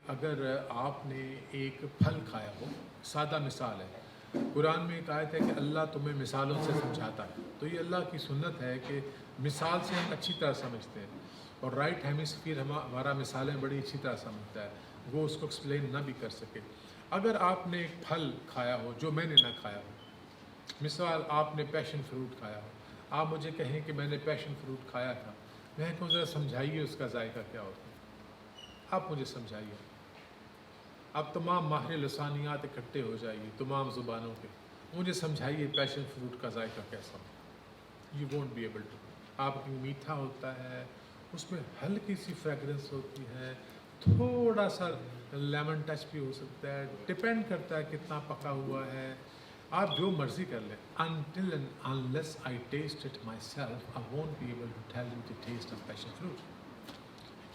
اگر آپ نے ایک پھل کھایا ہو، سادہ مثال ہے، قرآن میں ایک آیت ہے کہ اللہ تمہیں مثالوں سے سمجھاتا ہے، تو یہ اللہ کی سنت ہے کہ مثال سے ہم اچھی طرح سمجھتے ہیں، اور رائٹ ہیمسفیئر ہمارا مثالیں بڑی اچھی طرح سمجھتا ہے، وہ اس کو ایکسپلین نہ بھی کر سکے۔ اگر آپ نے ایک پھل کھایا ہو جو میں نے نہ کھایا ہو، مثال آپ نے پیشن فروٹ کھایا ہو، آپ مجھے کہیں کہ میں نے پیشن فروٹ کھایا تھا، میں کہوں ذرا سمجھائیے اس کا ذائقہ کیا ہوتا ہے، آپ مجھے سمجھائیے۔ اب تمام ماہر لسانیات اکٹھے ہو جائیے تمام زبانوں کے، مجھے سمجھائیے پیشن فروٹ کا ذائقہ کیسا ہو۔ You won't be able to. آپ کی میٹھا ہوتا ہے، اس میں ہلکی سی فریگرنس ہوتی ہے، تھوڑا سا لیمن ٹچ بھی ہو سکتا ہے، ڈپینڈ کرتا ہے کتنا پکا ہوا ہے، آپ جو مرضی کر لیں۔ until and unless I taste it myself, I won't be able to tell you the taste of passion fruit.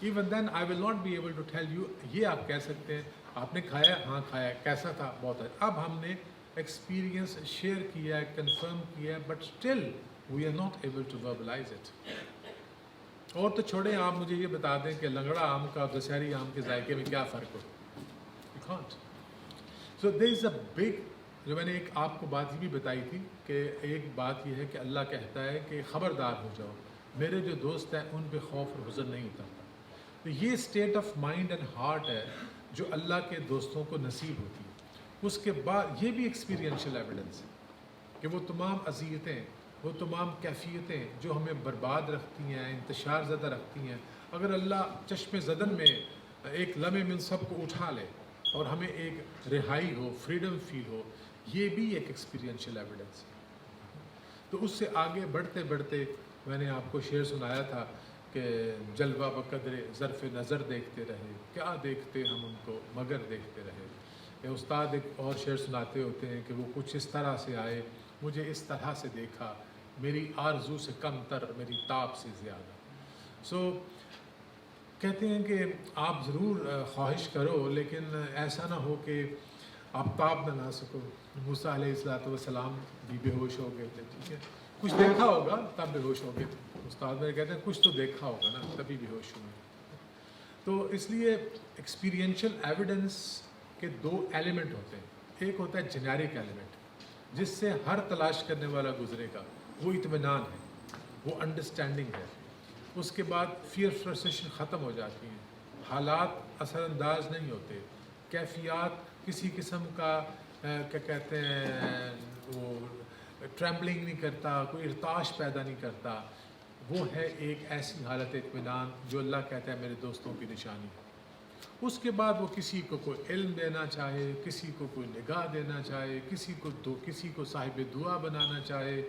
Even then I will not be able to tell you۔ یہ آپ کہہ سکتے ہیں آپ نے کھایا، ہاں کھایا، کیسا تھا، بہت اچھا۔ اب ہم نے ایکسپیرینس شیئر کیا ہے، کنفرم کیا ہے، but still we are not able to verbalize it. اور تو چھوڑیں، آپ مجھے یہ بتا دیں کہ لنگڑا آم کا اور دشہری آم کے ذائقے میں کیا فرق ہو، you can't. So there is a big, جو میں نے ایک آپ کو بات یہ بھی بتائی تھی کہ ایک بات یہ ہے کہ اللہ کہتا ہے کہ خبردار ہو جاؤ، میرے جو دوست ہیں ان پہ خوف اور حزن نہیں اترتا۔ تو یہ state of mind and heart ہے جو اللہ کے دوستوں کو نصیب ہوتی ہے۔ اس کے بعد یہ بھی ایکسپیرینشل ایویڈنس ہے کہ وہ تمام اذیتیں، وہ تمام کیفیتیں جو ہمیں برباد رکھتی ہیں، انتشار زدہ رکھتی ہیں، اگر اللہ چشم زدن میں ایک لمحے من سب کو اٹھا لے اور ہمیں ایک رہائی ہو، فریڈم فیل ہو، یہ بھی ایک ایکسپیرینشل ایویڈنس ہے۔ تو اس سے آگے بڑھتے بڑھتے میں نے آپ کو شعر سنایا تھا کہ جلوہ بقدر ظرف نظر دیکھتے رہے، کیا دیکھتے ہم ان کو مگر دیکھتے رہے۔ یا استاد ایک اور شعر سناتے ہوتے ہیں کہ وہ کچھ اس طرح سے آئے، مجھے اس طرح سے دیکھا، میری آرزو سے کم تر، میری تاب سے زیادہ۔ سو کہتے ہیں کہ آپ ضرور خواہش کرو، لیکن ایسا نہ ہو کہ آپ تاب نہ لا سکو۔ موسیٰ علیہ السلام بھی بے ہوش ہو گئے تھے، ٹھیک ہے، کچھ دیکھا ہوگا تب بے ہوش ہو گئے تھے۔ استاد میرے کہتے ہیں کچھ تو دیکھا ہوگا نا تبھی بے ہوش ہوئے۔ تو اس لیے ایکسپیرینشل ایویڈنس کے دو ایلیمنٹ ہوتے ہیں، ایک ہوتا ہے جنیرک ایلیمنٹ جس سے ہر تلاش کرنے والا گزرے گا، وہ اطمینان ہے، وہ انڈرسٹینڈنگ ہے۔ اس کے بعد فیئر فرسٹریشن ختم ہو جاتی ہیں، حالات اثر انداز نہیں ہوتے، کیفیات کسی قسم کا کیا کہتے ہیں وہ ٹریمبلنگ نہیں کرتا، کوئی ارتعاش پیدا نہیں کرتا۔ وہ ہے ایک ایسی حالت اطمینان جو اللہ کہتا ہے میرے دوستوں کی نشانی ہے۔ اس کے بعد وہ کسی کو کوئی علم دینا چاہے، کسی کو کوئی نگاہ دینا چاہے، کسی کو صاحب دعا بنانا چاہے،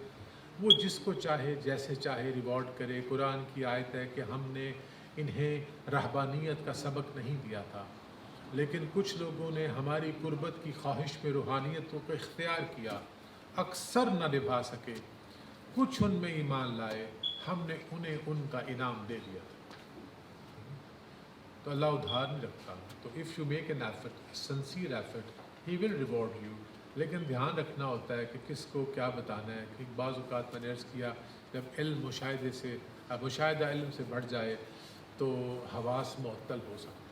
وہ جس کو چاہے جیسے چاہے ریوارڈ کرے۔ قرآن کی آیت ہے کہ ہم نے انہیں رہبانیت کا سبق نہیں دیا تھا، لیکن کچھ لوگوں نے ہماری قربت کی خواہش میں روحانیت کو اختیار کیا، اکثر نہ نبھا سکے، کچھ ان میں ایمان لائے، ہم نے انہیں ان کا انعام دے دیا۔ تو اللہ ادھار نہیں رکھتا۔ تو if you make an effort, sincere effort, he will reward you. لیکن دھیان رکھنا ہوتا ہے کہ کس کو کیا بتانا ہے، کہ بعض اوقات میں نے عرض کیا جب علم مشاہدہ علم سے بڑھ جائے تو حواس معطل ہو سکتا ہے۔